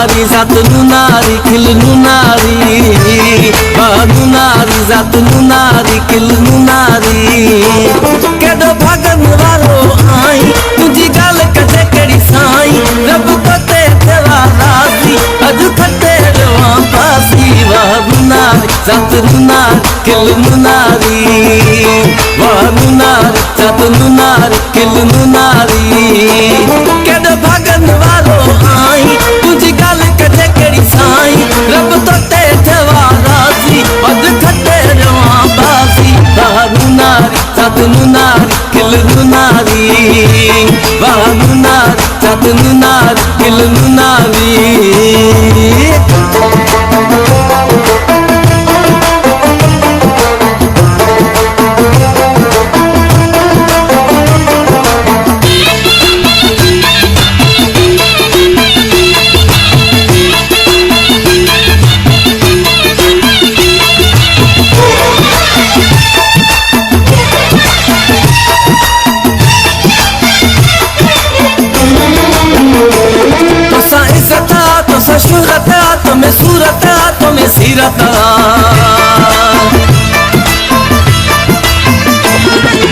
नारी जात नारी किल नारी बानू नारी जात नारी किल नारी केडो भागन वालो आई तुझी गाल कजे केड़ी साई रब पते तेरा राजी अज खटे रवा पासी बानू नारी जात नारी किल नारी बानू नारी जात नारी किल नारी केडो भागन वालो आई तुझी गाल कजे केड़ी साई रब तो ते जवा राजी अज खटे रवा बासी बानू नारी जात नारी किल नारी बानू नारी जात नारी किल नारी शूरत तुम्हें सूरत तुम्हें सीरत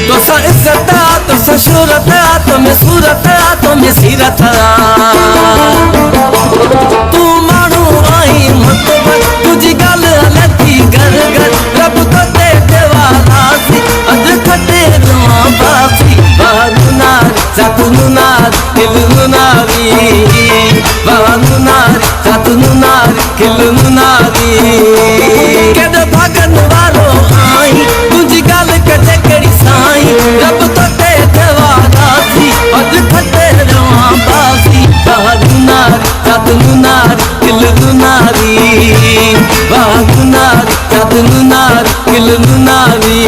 तो सा इज्जत तो सा शूरत तुम्हें सूरत तुम्हें सीरत तू मानू आई मतबत तुझी गल अलती घर घर रब तो ते देवा राजी अज खटे रवा बासी बानू नारी जात नारी किल नारी बानू नारी जात नारी किल नारी केडो भागन वालो आई तुझी गाल कजे केड़ी साई रब तो ते देवा राजी अज खटे रवा बासी बानू नारी जात नारी किल नारी बानू नारी जात नारी किल नारी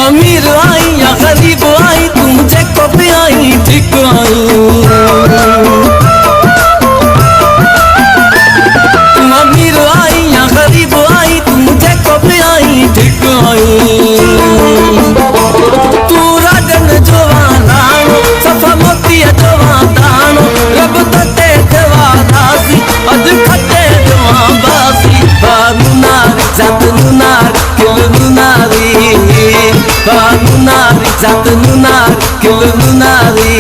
अमीर आई या गरीब आई तुझे को भी आई ठीक आई तुम अमीर आई या गरीब आई तुझे को भी आई ठीक आई तू राजन जवानानो सफा मोती जवानानो रब तो ते देवा राजी अज खटे जवा बासी बानू नारी जात नारी किल नारी बानू नारी जात नारी किल नारी